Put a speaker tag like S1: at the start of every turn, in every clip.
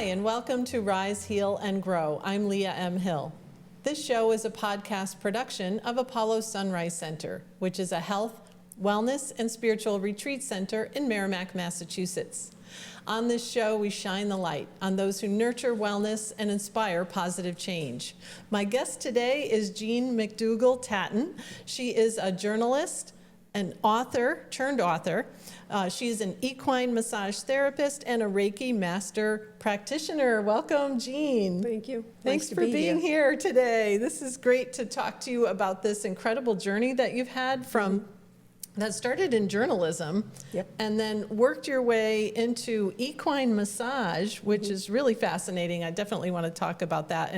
S1: and welcome to Rise, Heal, and Grow. I'm Leah M. Hill. This show is a podcast production of Apollo Sunrise Center, which is a health, wellness, and spiritual retreat center in Merrimack, Massachusetts. On this show, we shine the light on those who nurture wellness and inspire positive change. My guest today is Jean MacDougall-Tattan. She is a journalist, an author, turned author. She's an equine massage therapist and a Reiki master practitioner. Welcome, Jean.
S2: Thank you.
S1: Thanks for being here today. This is great to talk to you about this incredible journey that you've had from that started in journalism, and then worked your way into equine massage, which is really fascinating. I definitely want to talk about that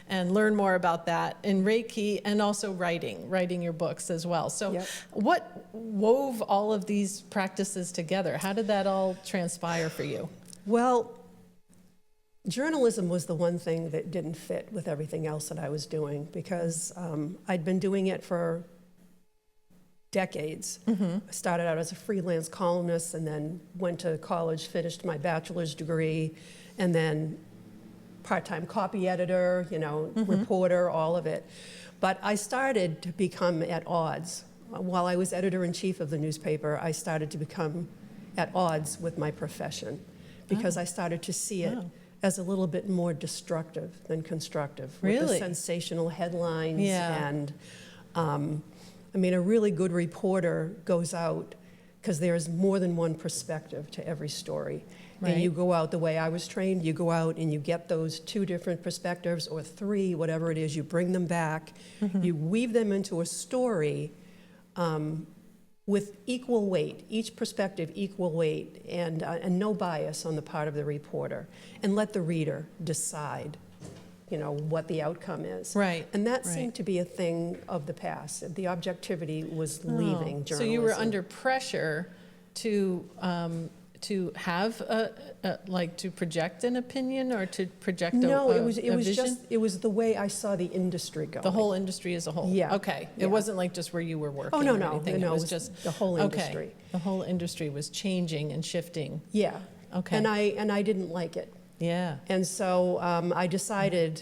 S1: and learn more about that in Reiki, and also writing your books as well. So what wove all of these practices together? How did that all transpire for you?
S2: Well, journalism was the one thing that didn't fit with everything else that I was doing, because I'd been doing it for decades. I started out as a freelance columnist and then went to college, finished my bachelor's degree, and then part-time copy editor, reporter, all of it. But I started to become at odds. While I was editor-in-chief of the newspaper, I started to become at odds with my profession, because I started to see it as a little bit more destructive than constructive.
S1: Really?
S2: With the sensational headlines and a really good reporter goes out because there's more than one perspective to every story. Right. And you go out the way I was trained, you go out and you get those two different perspectives, or three, whatever it is, you bring them back, you weave them into a story with equal weight, each perspective equal weight, and no bias on the part of the reporter, and let the reader decide what the outcome is.
S1: Right.
S2: And that seemed to be a thing of the past. The objectivity was leaving journalism.
S1: So you were under pressure to have to project an opinion, or to project a vision?
S2: It was the way I saw the industry go.
S1: The whole industry as a whole.
S2: Yeah.
S1: Okay. It wasn't like just where you were working.
S2: Oh, no,
S1: or
S2: no,
S1: anything.
S2: no.
S1: It was just
S2: the whole industry.
S1: Okay. The whole industry was changing and shifting.
S2: Yeah.
S1: Okay.
S2: And I didn't like it.
S1: Yeah.
S2: And so I decided,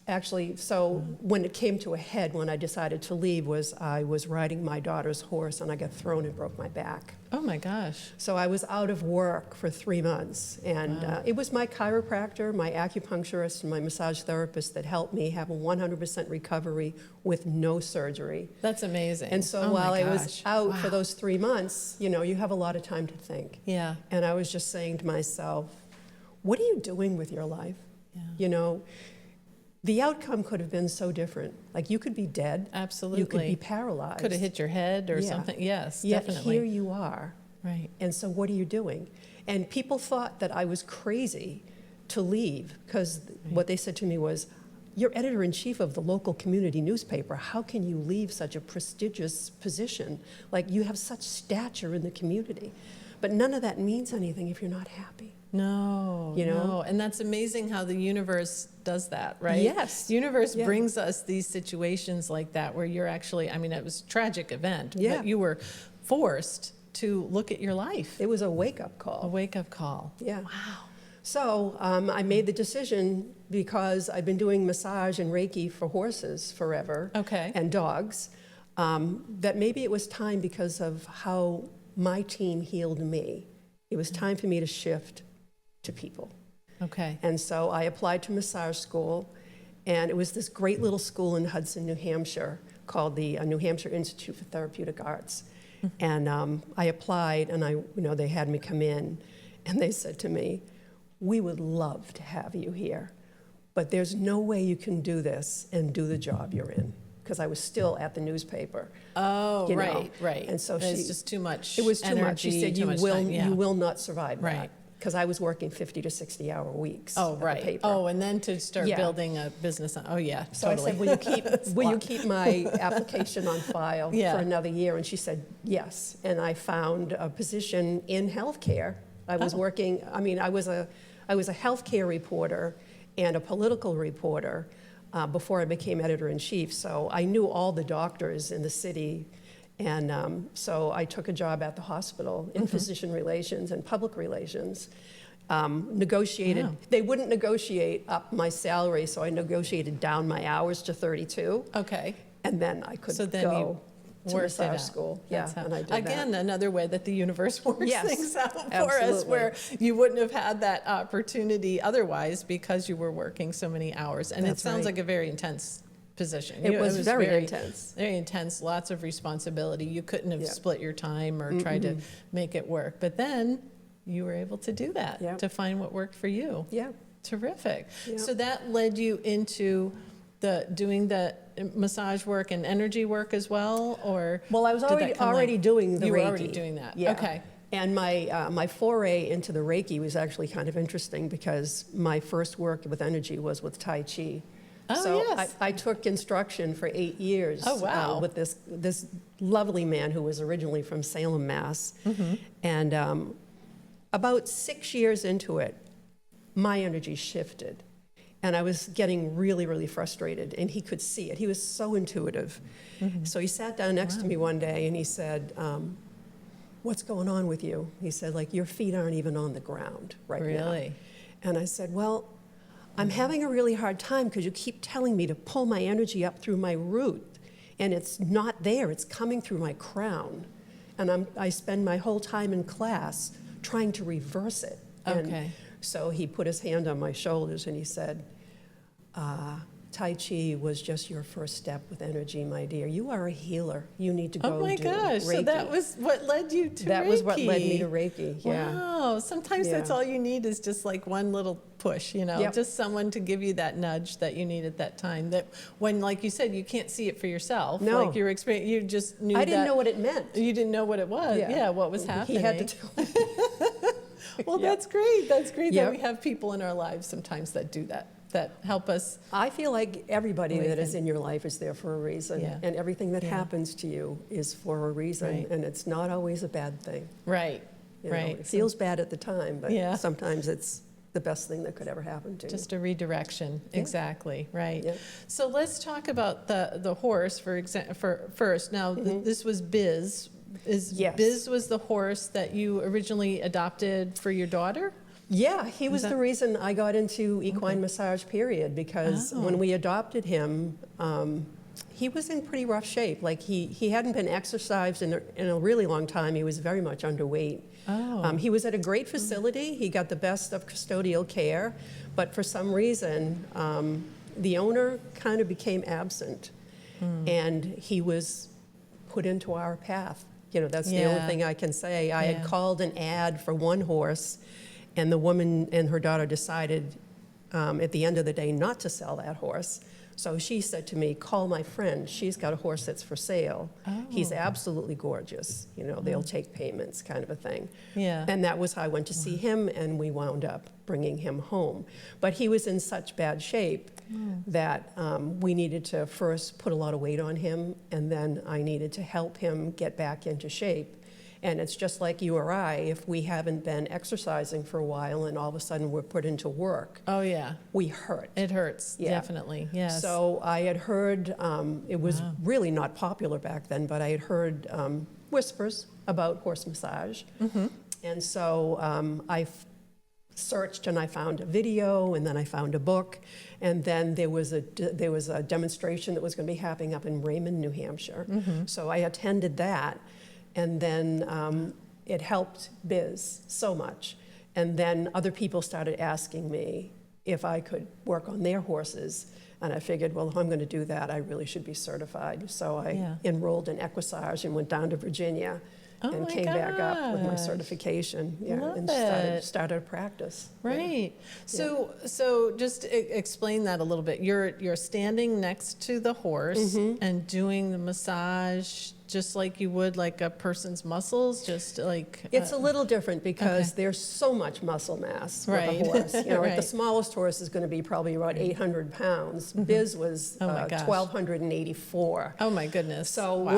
S2: when it came to a head, when I decided to leave, I was riding my daughter's horse and I got thrown and broke my back.
S1: Oh my gosh.
S2: So I was out of work for 3 months, and it was my chiropractor, my acupuncturist, and my massage therapist that helped me have a 100% recovery with no surgery.
S1: That's amazing.
S2: And so while I was out for those 3 months, you have a lot of time to think.
S1: Yeah.
S2: And I was just saying to myself, what are you doing with your life?
S1: Yeah.
S2: The outcome could have been so different. Like, you could be dead.
S1: Absolutely.
S2: You could be paralyzed.
S1: Could have hit your head or something. Yes,
S2: Yet
S1: definitely.
S2: here you are.
S1: Right.
S2: And so what are you doing? And people thought that I was crazy to leave, because what they said to me was, you're editor-in-chief of the local community newspaper. How can you leave such a prestigious position? Like, you have such stature in the community. But none of that means anything if you're not happy.
S1: No, no. And that's amazing how the universe does that, right?
S2: Yes.
S1: The universe brings us these situations like that where you're actually, it was a tragic event, but you were forced to look at your life.
S2: It was a wake-up call.
S1: A wake-up call.
S2: Yeah.
S1: Wow.
S2: So I made the decision, because I've been doing massage and Reiki for horses forever, and dogs, that maybe it was time, because of how my team healed me. It was time for me to shift to people.
S1: Okay.
S2: And so I applied to massage school, and it was this great little school in Hudson, New Hampshire, called the New Hampshire Institute for Therapeutic Arts. And I applied, and they had me come in, and they said to me, we would love to have you here, but there's no way you can do this and do the job you're in. Because I was still at the newspaper.
S1: Oh, right.
S2: And so
S1: it's just too much.
S2: It was too much. She said, you will not survive that.
S1: Right.
S2: Because I was working 50 to 60-hour weeks.
S1: Oh,
S2: at the
S1: right.
S2: paper.
S1: Oh, and then to start building a business. Oh, yeah.
S2: So
S1: totally.
S2: I said, will you keep my application on file for another year? And she said, yes. And I found a position in healthcare. I was working. I was a healthcare reporter and a political reporter before I became editor-in-chief. So I knew all the doctors in the city. And so I took a job at the hospital in physician relations and public relations. negotiated.
S1: Wow.
S2: They wouldn't negotiate up my salary, so I negotiated down my hours to 32.
S1: Okay.
S2: And then I could
S1: So then
S2: go
S1: you
S2: to
S1: worked it
S2: massage
S1: out.
S2: school.
S1: That's
S2: Yeah,
S1: how-
S2: and I did
S1: Again,
S2: that.
S1: another way that the universe works
S2: Yes,
S1: things out for us,
S2: absolutely.
S1: where you wouldn't have had that opportunity otherwise because you were working so many hours. And
S2: That's
S1: it sounds
S2: right.
S1: like a very intense position.
S2: It was very intense.
S1: Very intense, lots of responsibility. You couldn't have
S2: Yeah.
S1: split your time or tried to make it work. But then you were able to do that,
S2: Yeah.
S1: to find what worked for you.
S2: Yeah.
S1: Terrific.
S2: Yeah.
S1: So that led you into doing the massage work and energy work as well, or?
S2: Well, I was
S1: did that
S2: already,
S1: come
S2: already doing the Reiki.
S1: You were already doing that.
S2: Yeah.
S1: Okay.
S2: And my foray into the Reiki was actually kind of interesting because my first work with energy was with Tai Chi.
S1: Oh,
S2: so
S1: yes.
S2: I took instruction for 8 years
S1: Oh, wow.
S2: with this lovely man who was originally from Salem, Mass. And about 6 years into it, my energy shifted. And I was getting really, really frustrated, and he could see it. He was so intuitive. So he sat down next to me one day, and he said, what's going on with you? He said, like, your feet aren't even on the ground right now.
S1: Really?
S2: And I said, well, I'm having a really hard time because you keep telling me to pull my energy up through my root, and it's not there. It's coming through my crown. And I spend my whole time in class trying to reverse it. And
S1: Okay.
S2: so he put his hand on my shoulders, and he said, Tai Chi was just your first step with energy, my dear. You are a healer. You need to go
S1: Oh my
S2: do
S1: gosh,
S2: Reiki.
S1: so that was what led you to Reiki.
S2: That was what led me to Reiki, yeah.
S1: Wow, sometimes
S2: Yeah.
S1: that's all you need is just like one little push,
S2: Yep.
S1: just someone to give you that nudge that you need at that time. That when, like you said, you can't see it for yourself.
S2: No.
S1: Like your experience, you just knew
S2: I didn't
S1: that-
S2: know what it meant.
S1: You didn't know what it was. Yeah, what was happening.
S2: He had to tell me.
S1: Well,
S2: Yep.
S1: that's great. That's great that
S2: Yep.
S1: we have people in our lives sometimes that do that help us.
S2: I feel like everybody that is
S1: Awaken.
S2: in your life is there for a reason.
S1: Yeah.
S2: And everything that
S1: Yeah.
S2: happens to you is for a reason.
S1: Right.
S2: And it's not always a bad thing.
S1: Right,
S2: You know,
S1: right.
S2: It feels bad at the time, but
S1: Yeah.
S2: sometimes it's the best thing that could ever happen to you.
S1: Just a redirection,
S2: Yeah.
S1: exactly, right.
S2: Yeah.
S1: So let's talk about the horse for first. Now, this was Biz.
S2: Yes.
S1: Biz was the horse that you originally adopted for your daughter?
S2: Yeah, he was
S1: that-
S2: the reason I got into equine massage, period, because
S1: Oh.
S2: when we adopted him, he was in pretty rough shape. Like he hadn't been exercised in a really long time. He was very much underweight.
S1: Oh.
S2: He was at a great facility. He got the best of custodial care, but for some reason, the owner kind of became absent, and he was put into our path. You know, that's the only
S1: Yeah.
S2: thing I can say. I
S1: Yeah.
S2: had called an ad for one horse, and the woman and her daughter decided at the end of the day not to sell that horse. So she said to me, call my friend. She's got a horse that's for sale. He's
S1: Oh.
S2: absolutely gorgeous. You know, they'll take payments, kind of a thing.
S1: Yeah.
S2: And that was how I went to see him, and we wound up bringing him home. But he was in such bad shape that we needed to first put a lot of weight on him, and then I needed to help him get back into shape. And it's just like you or I, if we haven't been exercising for a while and all of a sudden we're put into work,
S1: Oh, yeah.
S2: we hurt.
S1: It hurts,
S2: Yeah.
S1: definitely, yes.
S2: So I had heard, it was really not popular back then, but I had heard whispers about horse massage. And so I searched and I found a video, and then I found a book, and then there was a demonstration that was going to be happening up in Raymond, New Hampshire. So I attended that, and then it helped Biz so much. And then other people started asking me if I could work on their horses. And I figured, well, if I'm going to do that, I really should be certified. So I
S1: Yeah.
S2: enrolled in equestrage and went down to Virginia
S1: Oh
S2: and
S1: my
S2: came back up with my
S1: gosh.
S2: certification.
S1: Love
S2: and
S1: it.
S2: started a practice.
S1: Right. So just explain that a little bit. You're standing next to the horse and doing the massage just like you would like a person's muscles, just like
S2: It's a little different because
S1: Okay.
S2: there's so much muscle mass with
S1: Right.
S2: a horse. You know, like
S1: Right.
S2: the smallest horse is going to be probably about 800 pounds. Biz was
S1: Oh my gosh.
S2: 1,284.
S1: Oh my goodness.
S2: So
S1: Wow.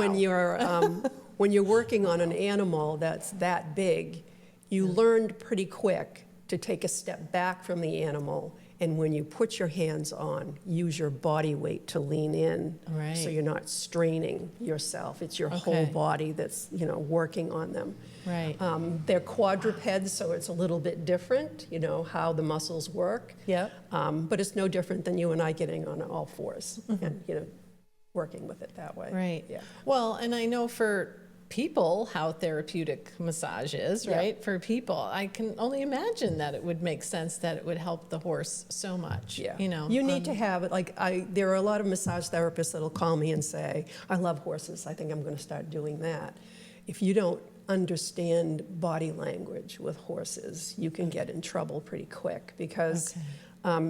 S2: when you're working on an animal that's that big, you learned pretty quick to take a step back from the animal And when you put your hands on, use your body weight to lean in,
S1: Right.
S2: so you're not straining yourself. It's your whole body that's, working on them.
S1: Right.
S2: They're quadrupeds, so it's a little bit different, how the muscles work.
S1: Yep.
S2: But it's no different than you and I getting on all fours and, working with it that way.
S1: Right.
S2: Yeah.
S1: Well, and I know for people how therapeutic massage is, right? For people, I can only imagine that it would make sense that it would help the horse so much.
S2: Yeah.
S1: You
S2: need to have it. There are a lot of massage therapists that'll call me and say, I love horses. I think I'm going to start doing that. If you don't understand body language with horses, you can get in trouble pretty quick, because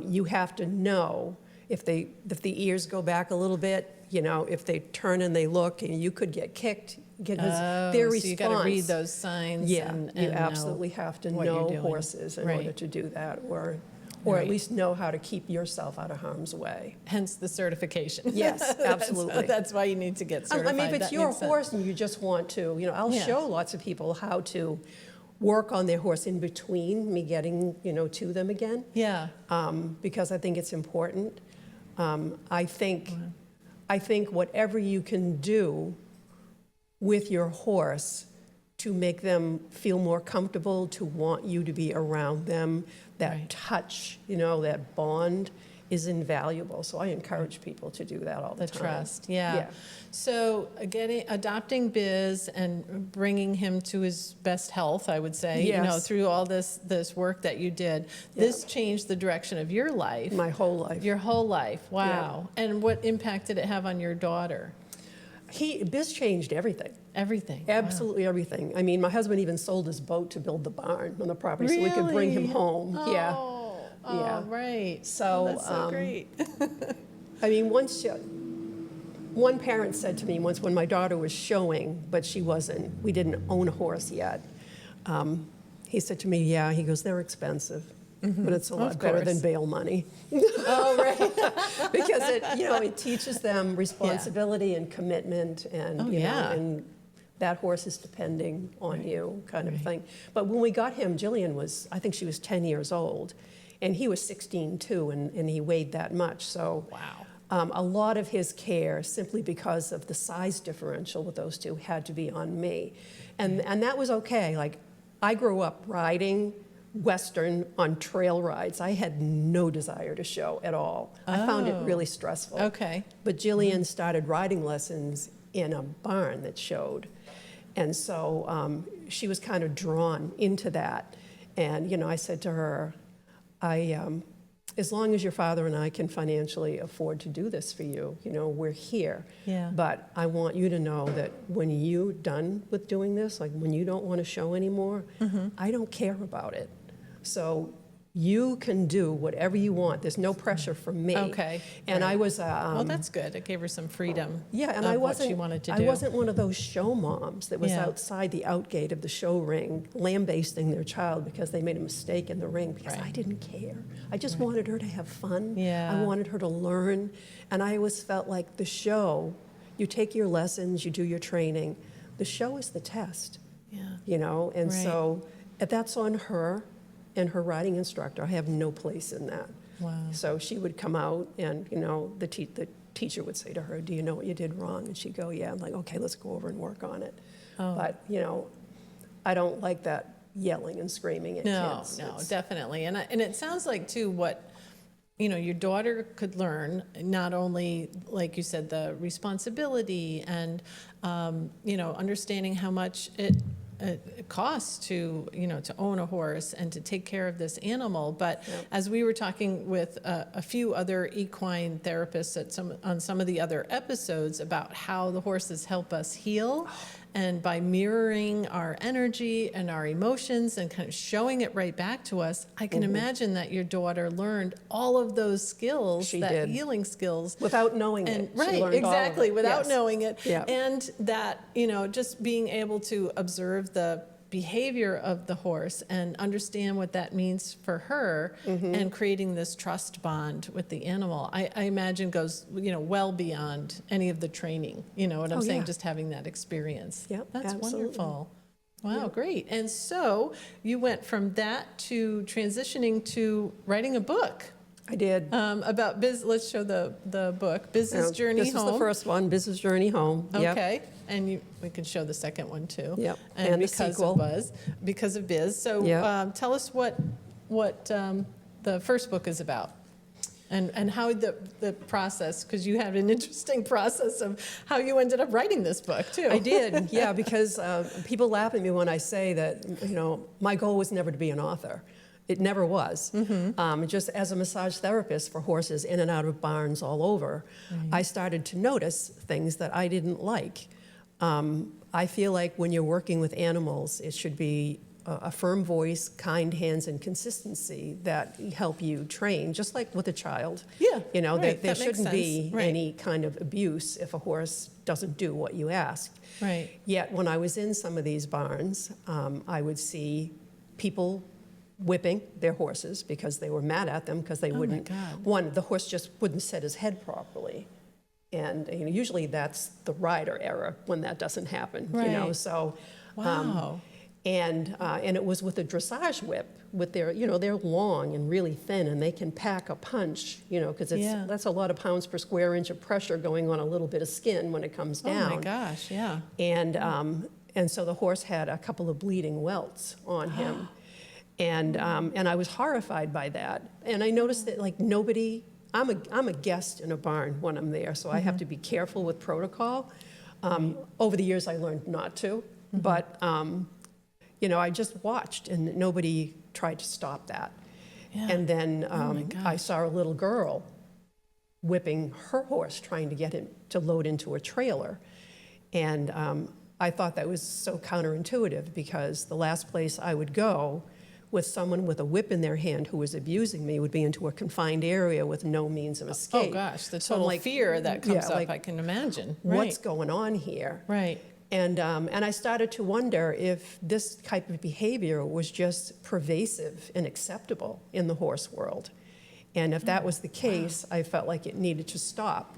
S2: you have to know if the ears go back a little bit, if they turn and they look, and you could get kicked. Because their response,
S1: so you got to read those signs.
S2: Yeah,
S1: and
S2: you absolutely have to know horses in order to do that, or at least know how to keep yourself out of harm's way.
S1: Hence the certification.
S2: Yes, absolutely.
S1: That's why you need to get certified.
S2: I mean, if it's your horse and you just want to, I'll show lots of people how to work on their horse in between me getting, to them again.
S1: Yeah.
S2: Because I think it's important. I think whatever you can do with your horse to make them feel more comfortable, to want you to be around them, that touch, that bond is invaluable. So I encourage people to do that all the time.
S1: The trust, yeah. So adopting Biz and bringing him to his best health, I would say, through all this work that you did, this changed the direction of your life.
S2: My whole life.
S1: Your whole life, wow. Yeah. And what impact did it have on your daughter?
S2: Biz changed everything.
S1: Everything.
S2: Absolutely everything. I mean, my husband even sold his boat to build the barn on the property so we could bring him home.
S1: Oh, right.
S2: So,
S1: that's so great.
S2: I mean, one parent said to me once when my daughter was showing, but we didn't own a horse yet. He said to me, he goes, they're expensive. But it's a lot better than bail money.
S1: Oh, right.
S2: Because it teaches them responsibility and commitment, and and that horse is depending on you, kind of thing. But when we got him, Jillian I think she was 10 years old, and he was 16 too, and he weighed that much. So a lot of his care, simply because of the size differential with those two, had to be on me, and that was okay. Like, I grew up riding Western on trail rides. I had no desire to show at all. I found it really stressful.
S1: Okay.
S2: But Jillian started riding lessons in a barn that showed. And so she was kind of drawn into that. And, I said to her, as long as your father and I can financially afford to do this for you, we're here.
S1: Yeah.
S2: But I want you to know that when you're done with doing this, like when you don't want to show anymore, I don't care about it. So you can do whatever you want. There's no pressure from me.
S1: Okay.
S2: And I was
S1: well, that's good. It gave her some freedom.
S2: Yeah, and
S1: what she wanted to do.
S2: I wasn't one of those show moms that was outside the outgate of the show ring lambasting their child because they made a mistake in the ring, because I didn't care. I just wanted her to have fun.
S1: Yeah.
S2: I wanted her to learn. And I always felt like the show, you take your lessons, you do your training. The show is the test.
S1: Yeah.
S2: And so that's on her and her riding instructor. I have no place in that.
S1: Wow.
S2: So she would come out, and the teacher would say to her, "Do you know what you did wrong?" And she'd go, "Yeah." I'm like, "Okay, let's go over and work on it." But I don't like that yelling and screaming at kids.
S1: No, definitely. And it sounds like too what your daughter could learn, not only, like you said, the responsibility and understanding how much it costs to own a horse and to take care of this animal. But as we were talking with a few other equine therapists on some of the other episodes about how the horses help us heal, and by mirroring our energy and our emotions and kind of showing it right back to us, I can imagine that your daughter learned all of those skills, healing skills.
S2: Without knowing it.
S1: Right, exactly, without knowing it.
S2: Yeah.
S1: And that, just being able to observe the behavior of the horse and understand what that means for her, and creating this trust bond with the animal, I imagine goes, well beyond any of the training. You know what I'm saying? Just having that experience.
S2: Yep,
S1: that's
S2: absolutely.
S1: wonderful. Wow, great. And so you went from that to transitioning to writing a book.
S2: I did.
S1: About let's show the book, Biz's Journey
S2: This
S1: Home.
S2: was the first one, Biz's Journey Home. Yep.
S1: Okay, and we can show the second one too.
S2: Yep.
S1: And
S2: the
S1: because
S2: sequel.
S1: of Buzz, because of Biz. So
S2: Yep.
S1: tell us what the first book is about. And how the process, because you had an interesting process of how you ended up writing this book, too.
S2: I did, yeah, because people laugh at me when I say that, my goal was never to be an author. It never was. Just as a massage therapist for horses in and out of barns all over, I started to notice things that I didn't like. I feel like when you're working with animals, it should be a firm voice, kind hands, and consistency that help you train, just like with a child.
S1: Yeah,
S2: there shouldn't be
S1: Right.
S2: any kind of abuse if a horse doesn't do what you ask.
S1: Right.
S2: Yet when I was in some of these barns, I would see people whipping their horses because they were mad at them because they wouldn't.
S1: God.
S2: The horse just wouldn't set his head properly. And usually that's the rider error when that doesn't happen.
S1: Right.
S2: So.
S1: Wow.
S2: And it was with a dressage whip, with their, they're long and really thin, and they can pack a punch, because that's a lot of pounds per square inch of pressure going on a little bit of skin when it comes down.
S1: Oh my gosh, yeah.
S2: And so the horse had a couple of bleeding welts on him, and I was horrified by that. And I noticed that like nobody, I'm a guest in a barn when I'm there, so I have to be careful with protocol. Over the years, I learned not to, but. I just watched and nobody tried to stop that.
S1: Yeah.
S2: And then I saw a little girl whipping her horse, trying to get him to load into a trailer. And I thought that was so counterintuitive because the last place I would go with someone with a whip in their hand who was abusing me would be into a confined area with no means of escape.
S1: Oh gosh, the
S2: So
S1: total fear that comes up, I can imagine.
S2: What's going on here?
S1: Right.
S2: And I started to wonder if this type of behavior was just pervasive and acceptable in the horse world. And if that was the case, I felt like it needed to stop.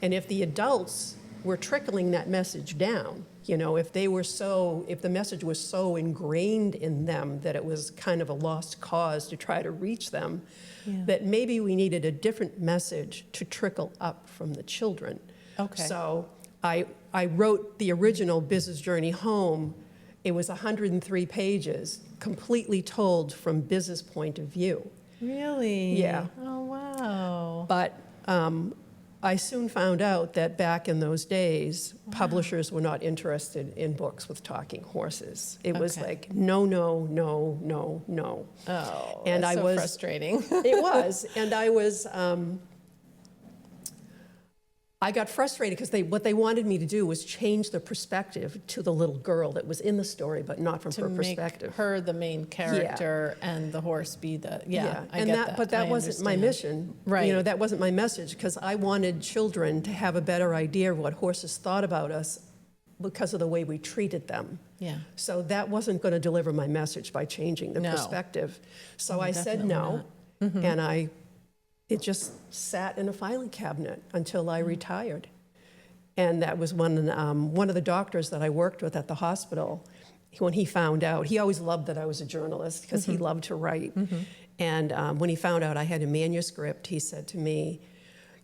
S2: And if the adults were trickling that message down, if the message was so ingrained in them that it was kind of a lost cause to try to reach them, that maybe we needed a different message to trickle up from the children.
S1: Okay.
S2: So I wrote the original Biz's Journey Home. It was 103 pages, completely told from Biz's point of view.
S1: Really?
S2: Yeah.
S1: Oh, wow.
S2: But I soon found out that back in those days, publishers were not interested in books with talking horses. It was like, no, no, no, no, no.
S1: Oh,
S2: and
S1: that's
S2: I
S1: so
S2: was
S1: frustrating.
S2: It was. And I was... I got frustrated because what they wanted me to do was change the perspective to the little girl that was in the story, but not from her perspective.
S1: To make her the main character and the horse be the, I get that.
S2: But that wasn't my mission.
S1: Right.
S2: That wasn't my message because I wanted children to have a better idea of what horses thought about us because of the way we treated them.
S1: Yeah.
S2: So that wasn't going to deliver my message by changing the perspective. So I said no, and it just sat in a filing cabinet until I retired. And that was when one of the doctors that I worked with at the hospital, when he found out, he always loved that I was a journalist because he loved to write. And when he found out I had a manuscript, he said to me,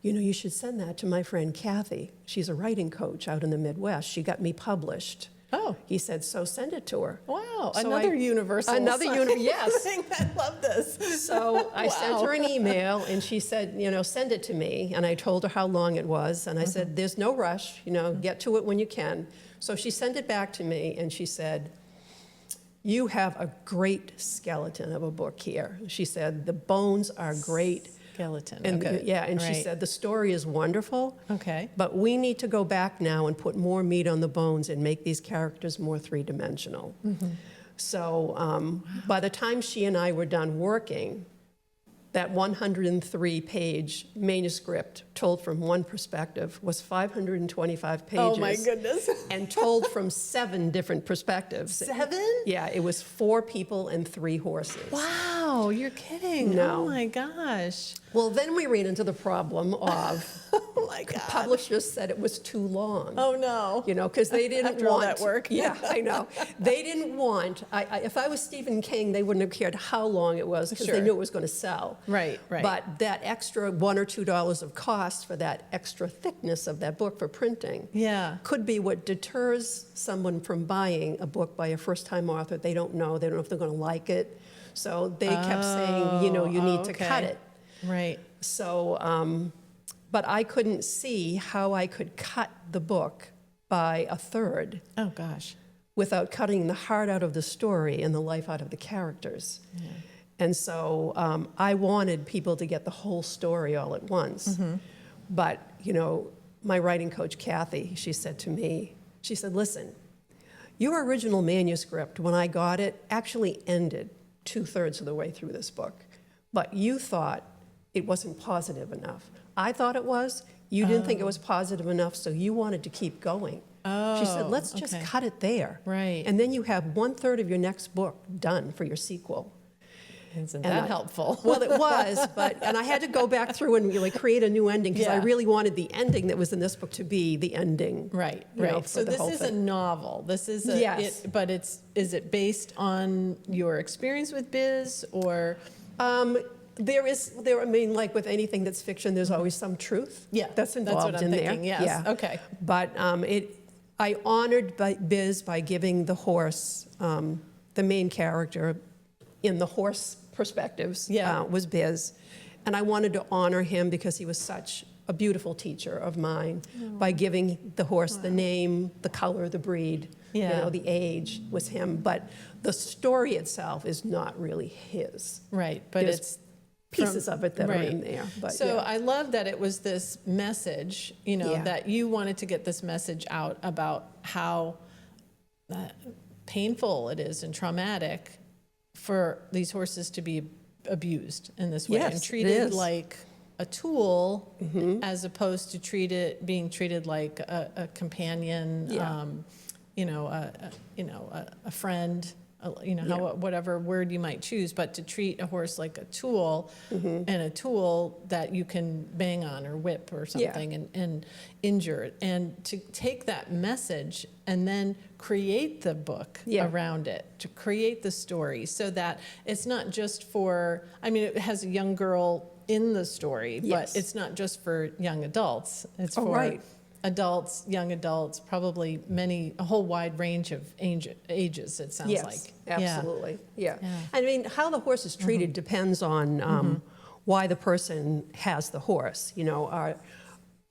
S2: you should send that to my friend Kathy. She's a writing coach out in the Midwest. She got me published.
S1: Oh.
S2: He said, so send it to her.
S1: Wow,
S2: So
S1: another universal
S2: yes.
S1: thing. I love this.
S2: So I sent her an email, and she said, send it to me. And I told her how long it was, and I said, there's no rush, get to it when you can. So she sent it back to me, and she said, you have a great skeleton of a book here. She said, the bones are great.
S1: Skeleton,
S2: And
S1: okay.
S2: she said, the story is wonderful.
S1: Okay.
S2: But we need to go back now and put more meat on the bones and make these characters more three-dimensional. So by the time she and I were done working, that 103-page manuscript told from one perspective was 525 pages.
S1: Oh my goodness.
S2: And told from 7 different perspectives.
S1: 7?
S2: Yeah, it was 4 people and 3 horses.
S1: Wow, you're kidding.
S2: No.
S1: Oh my gosh.
S2: Well, then we ran into the problem of
S1: Oh my God.
S2: Publishers said it was too long.
S1: Oh no.
S2: You know, because they didn't
S1: After
S2: want
S1: all that work.
S2: Yeah, I know. They didn't want. If I was Stephen King, they wouldn't have cared how long it was because they knew it was going to sell.
S1: Right, right.
S2: But that extra $1 or $2 of cost for that extra thickness of that book for printing, could be what deters someone from buying a book by a first-time author. They don't know. They don't know if they're going to like it. So they kept saying, you know, you need to cut it.
S1: Right.
S2: So, but I couldn't see how I could cut the book by a third.
S1: Oh, gosh.
S2: Without cutting the heart out of the story and the life out of the characters. Yeah. And so I wanted people to get the whole story all at once. Mm-hmm. But, you know, my writing coach, Kathy, she said to me, she said, listen, your original manuscript, when I got it, actually ended 2/3 of the way through this book. But you thought it wasn't positive enough. I thought it was. You didn't think it was positive enough, so you wanted to keep going. She said, let's just cut it there.
S1: Right.
S2: And then you have 1/3 of your next book done for your sequel.
S1: Isn't that helpful?
S2: Well, it was, and I had to go back through and really create a new ending because I really wanted the ending that was in this book to be the ending.
S1: Right,
S2: right.
S1: Know, so this is a novel. This is a,
S2: yes.
S1: But is it based on your experience with Biz or?
S2: I mean, like with anything that's fiction, there's always some truth that's involved
S1: what I'm
S2: in
S1: thinking,
S2: there.
S1: Yes. Yeah. Okay.
S2: But I honored Biz by giving the horse, the main character in the horse perspectives was Biz. And I wanted to honor him because he was such a beautiful teacher of mine by giving the horse the name, the color, the breed, you know, the age was him. But the story itself is not really his.
S1: Right, but it's
S2: pieces of it that are in there. But
S1: so I love that it was this message, you know, that you wanted to get this message out about how painful it is and traumatic for these horses to be abused in this way and treated like a tool as opposed to being treated like a companion, you know, a friend. Whatever word you might choose, but to treat a horse like a tool and a tool that you can bang on or whip or something and injure it. And to take that message and then create the book around it, to create the story so that it's not just for, I mean, it has a young girl in the story, but it's not just for young adults. It's for adults, young adults, probably a whole wide range of ages, it sounds like.
S2: Absolutely. Yeah. I mean, how the horse is treated depends on why the person has the horse. You know,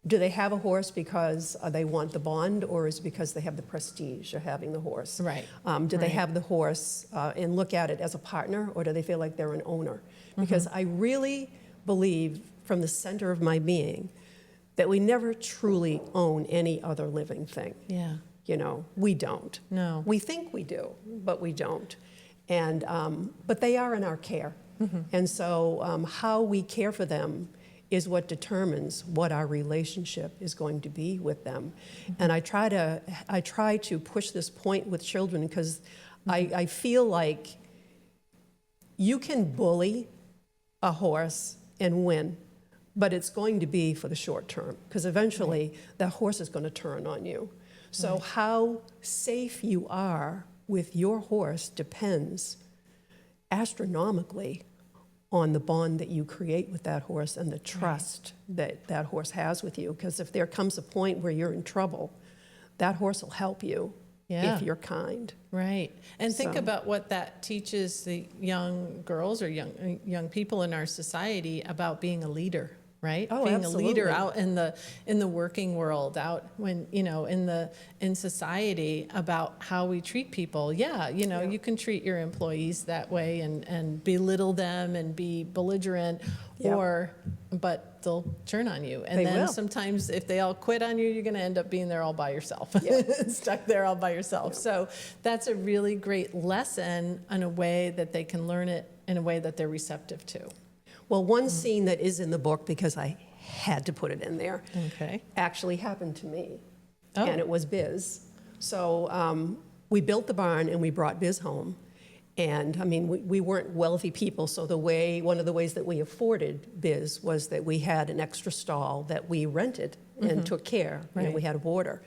S2: do they have a horse because they want the bond, or is it because they have the prestige of having the horse?
S1: Right.
S2: Do they have the horse and look at it as a partner, or do they feel like they're an owner? Because I really believe from the center of my being that we never truly own any other living thing.
S1: Yeah.
S2: You know, we don't.
S1: No.
S2: We think we do, but we don't. And, but they are in our care. And so how we care for them is what determines what our relationship is going to be with them. And I try to push this point with children because I feel like you can bully a horse and win, but it's going to be for the short term because eventually that horse is going to turn on you. So how safe you are with your horse depends astronomically on the bond that you create with that horse and the trust that that horse has with you. Because if there comes a point where you're in trouble, that horse will help you if you're kind.
S1: Right. And think about what that teaches the young girls or young people in our society about being a leader. Right?
S2: Oh,
S1: being
S2: absolutely.
S1: a leader out in the working world, out when, you know, in society about how we treat people. Yeah, you know, you can treat your employees that way and belittle them and be belligerent but they'll turn on you. And then sometimes if they all quit on you, you're going to end up being there all by yourself, stuck there all by yourself. So that's a really great lesson in a way that they can learn it in a way that they're receptive to.
S2: Well, one scene that is in the book, because I had to put it in there, actually happened to me, and it was Biz. So we built the barn and we brought Biz home, And I mean, we weren't wealthy people, so one of the ways that we afforded Biz was that we had an extra stall that we rented and took care.
S1: Right.
S2: We had a boarder.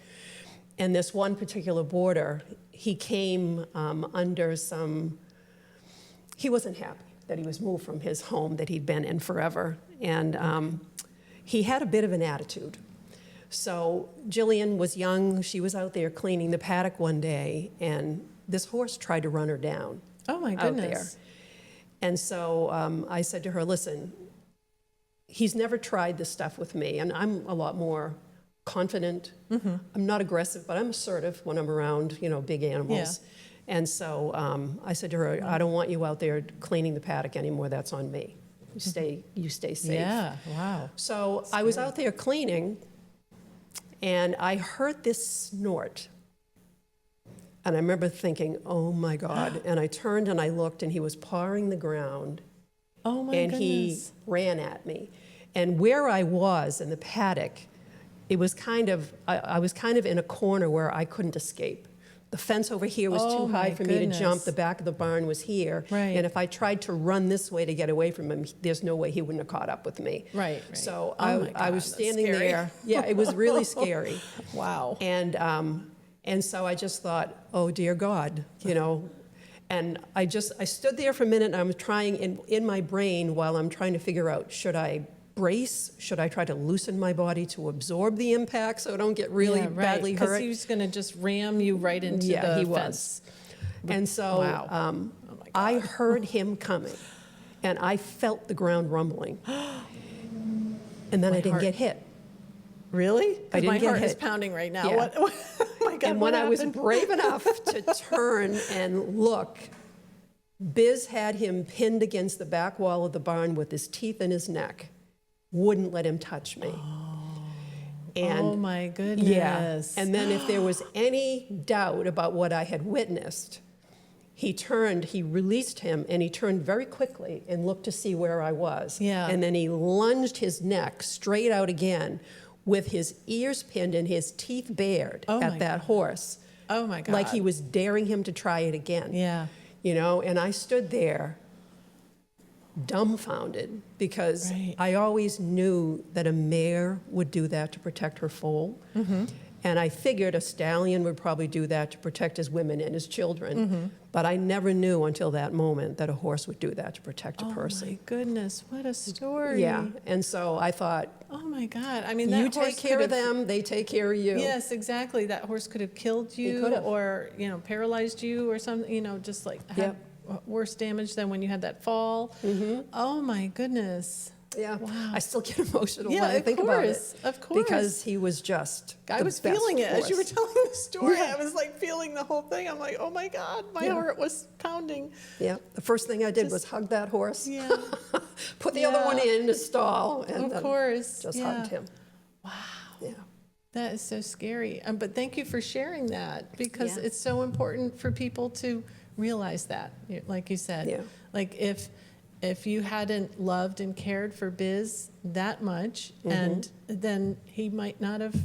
S2: And this one particular boarder, he came under he wasn't happy that he was moved from his home that he'd been in forever. And he had a bit of an attitude. So Jillian was young, she was out there cleaning the paddock one day, and this horse tried to run her down.
S1: Oh my
S2: out there.
S1: goodness.
S2: And so I said to her, listen, he's never tried this stuff with me, and I'm a lot more confident. I'm not aggressive, but I'm assertive when I'm around, big animals.
S1: Yeah.
S2: And so I said to her, I don't want you out there cleaning the paddock anymore. That's on me. You stay safe.
S1: Yeah, wow.
S2: So I was out there cleaning, and I heard this snort. And I remember thinking, oh my God. And I turned and I looked, and he was pawing the ground.
S1: Oh my
S2: and
S1: goodness.
S2: He ran at me. And where I was in the paddock, it was I was kind of in a corner where I couldn't escape. The fence over here was too high for me to jump. The back of the barn was here.
S1: Right.
S2: And if I tried to run this way to get away from him, there's no way he wouldn't have caught up with me.
S1: Right.
S2: So
S1: Oh my
S2: I was
S1: God, that's
S2: standing
S1: scary.
S2: there. Yeah, it was really scary.
S1: Wow.
S2: And so I just thought, oh dear God, And I stood there for a minute, and I'm trying in my brain while I'm trying to figure out, should I brace? Should I try to loosen my body to absorb the impact so I don't get really badly hurt?
S1: Because he was going to just ram you right into the
S2: he
S1: fence.
S2: was. And so
S1: Wow. Oh my God.
S2: I heard him coming, and I felt the ground rumbling. And then I didn't get hit.
S1: Really?
S2: I didn't
S1: my
S2: get
S1: heart is
S2: hit.
S1: pounding right now.
S2: Yeah.
S1: What? Oh my God,
S2: And
S1: what
S2: when I was
S1: happened?
S2: brave enough to turn and look, Biz had him pinned against the back wall of the barn with his teeth in his neck, wouldn't let him touch me.
S1: Oh my goodness.
S2: Yeah. And then if there was any doubt about what I had witnessed, he released him, and he turned very quickly and looked to see where I was.
S1: Yeah.
S2: And then he lunged his neck straight out again with his ears pinned and his teeth bared at that horse.
S1: Oh my God.
S2: Like he was daring him to try it again.
S1: Yeah.
S2: And I stood there dumbfounded because I always knew that a mare would do that to protect her foal. And I figured a stallion would probably do that to protect his women and his children. But I never knew until that moment that a horse would do that to protect a person.
S1: Oh my goodness, what a story.
S2: Yeah, and so I thought,
S1: oh my God. I mean, that
S2: you take care of them, they take care of you.
S1: Yes, exactly. That horse could have killed you or, paralyzed you or something, just like had worse damage than when you had that fall. Oh my goodness.
S2: Yeah,
S1: wow.
S2: I still get emotional when I think about it.
S1: Of course.
S2: Because he was just
S1: I was feeling it as you were telling the story. I was like feeling the whole thing. I'm like, oh my God, my heart was pounding.
S2: Yeah, the first thing I did was hug that horse.
S1: Yeah.
S2: Put the other one in the stall, and
S1: of course.
S2: just hugged him.
S1: Wow.
S2: Yeah.
S1: That is so scary. But thank you for sharing that because it's so important for people to realize that, like you said.
S2: Yeah.
S1: Like if you hadn't loved and cared for Biz that much, and then he might not have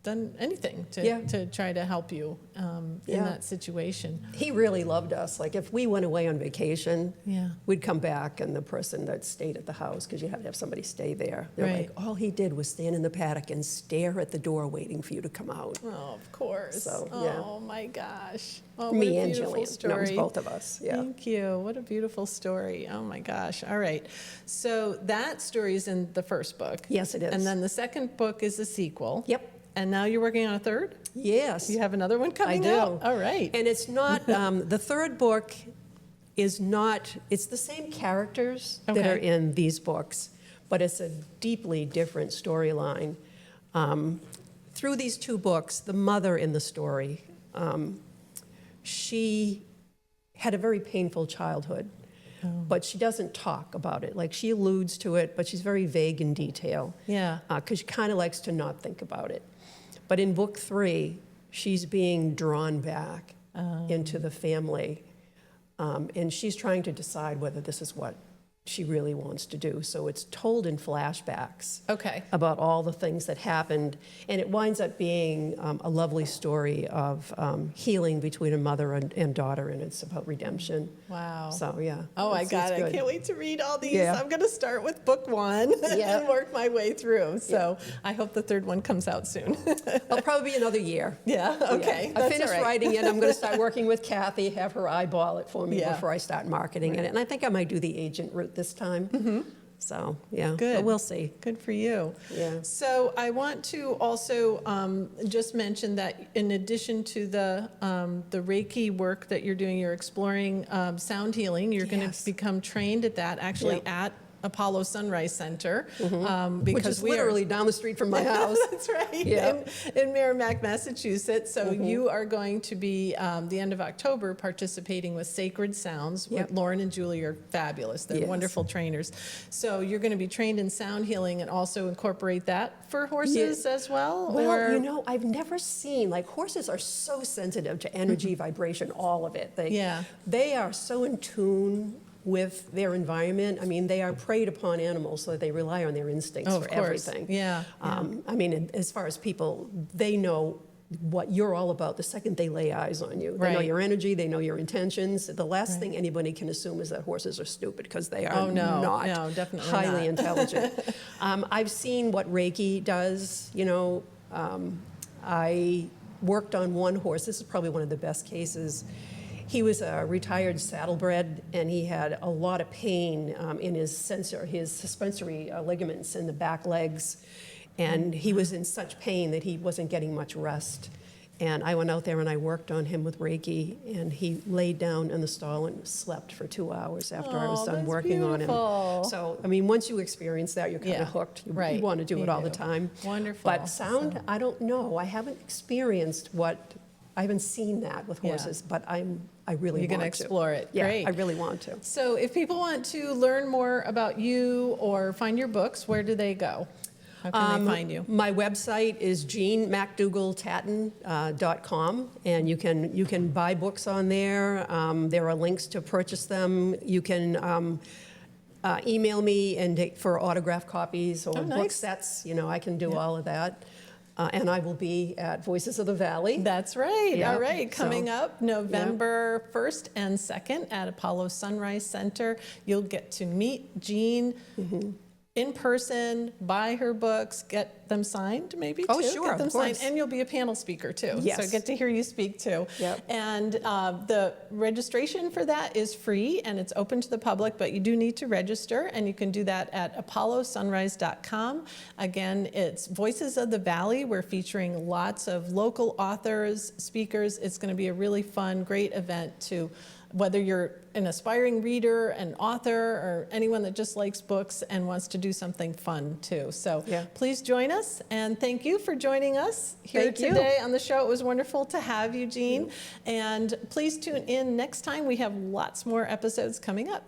S1: done anything to try to help you in that situation.
S2: He really loved us. Like if we went away on vacation,
S1: Yeah.
S2: we'd come back, and the person that stayed at the house, because you had to have somebody stay there, they're
S1: Right.
S2: like, all he did was stand in the paddock and stare at the door waiting for you to come out.
S1: Oh, of course.
S2: So, yeah.
S1: Oh my gosh. Oh,
S2: Me
S1: what a
S2: and
S1: beautiful
S2: Jillian.
S1: story.
S2: No, it was both of us. Yeah.
S1: Thank you. What a beautiful story. Oh my gosh. All right. So that story is in the first book.
S2: Yes, it is.
S1: And then the second book is a sequel.
S2: Yep.
S1: And now you're working on a third?
S2: Yes.
S1: You have another one coming
S2: I do.
S1: out? All right.
S2: And it's not, the third book is not, it's the same characters that are in these books, but it's a deeply different storyline. Through these two books, the mother in the story, she had a very painful childhood, but she doesn't talk about it. Like she alludes to it, but she's very vague in detail.
S1: Yeah.
S2: Because she kind of likes to not think about it. But in book 3, she's being drawn back into the family, and she's trying to decide whether this is what she really wants to do. So it's told in flashbacks
S1: Okay.
S2: about all the things that happened. And it winds up being a lovely story of healing between a mother and daughter, and it's about redemption.
S1: Wow.
S2: So, yeah.
S1: Oh, I got it. I
S2: good.
S1: can't wait to read all these.
S2: Yeah.
S1: I'm going to start with book 1 and work my way through. So I hope the 3rd one comes out soon.
S2: It'll probably be another year.
S1: Yeah, okay.
S2: I
S1: That's
S2: finished
S1: all right.
S2: writing it. I'm going to start working with Kathy, have her eyeball it for me before I start marketing it. And I think I might do the agent route this time. So, yeah.
S1: Good.
S2: But we'll see.
S1: Good for you.
S2: Yeah.
S1: So I want to also just mention that in addition to the Reiki work that you're doing, you're exploring sound healing. You're going to become trained at that actually at Apollo Sunrise Center. Because
S2: Which is literally down the street from my house.
S1: That's right,
S2: Yeah.
S1: in Merrimack, Massachusetts. So you are going to be, the end of October, participating with Sacred Sounds. Lauren and Julie are fabulous. They're wonderful trainers. So you're going to be trained in sound healing and also incorporate that for horses as well?
S2: Well,
S1: or?
S2: you know, I've never seen, like, horses are so sensitive to energy, vibration, all of it. They are so in tune with their environment. I mean, they are preyed upon animals, so they rely on their instincts for everything. I mean, as far as people, they know what you're all about the second they lay eyes on you. They know your energy, they know your intentions. The last thing anybody can assume is that horses are stupid, because they are not
S1: definitely
S2: highly
S1: not.
S2: intelligent. I've seen what Reiki does. You know, I worked on one horse. This is probably one of the best cases. He was a retired saddlebred, and he had a lot of pain in his suspensory ligaments in the back legs. And he was in such pain that he wasn't getting much rest. And I went out there and I worked on him with Reiki, and he laid down in the stall and slept for 2 hours after I was done working on him. So, I mean, once you experience that, you're kind of hooked. You want to do it all the time.
S1: Wonderful.
S2: But sound, I don't know. I haven't experienced I haven't seen that with horses, but I really want to.
S1: You're going to explore it.
S2: Yeah,
S1: Great.
S2: I really want to.
S1: So if people want to learn more about you or find your books, where do they go? How can they find you?
S2: My website is Jean MacDougall-Tattan.com, and you can buy books on there. There are links to purchase them. You can email me for autograph copies or book sets. You know, I can do all of that. And I will be at Voices of the Valley.
S1: That's right.
S2: Yeah.
S1: All right. Coming up November 1st and 2nd at Apollo Sunrise Center. You'll get to meet Jean in person, buy her books, get them signed maybe too.
S2: Oh, sure,
S1: get them
S2: of course.
S1: signed, and you'll be a panel speaker too.
S2: Yes.
S1: So get to hear you speak too.
S2: Yep.
S1: And the registration for that is free and it's open to the public, but you do need to register, and you can do that at apollosunrise.com. Again, it's Voices of the Valley. We're featuring lots of local authors, speakers. It's going to be a really fun, great event to whether you're an aspiring reader, an author, or anyone that just likes books and wants to do something fun too. So please join us, and thank you for joining us here today on the show. It was wonderful to have you, Jean. And please tune in next time. We have lots more episodes coming up.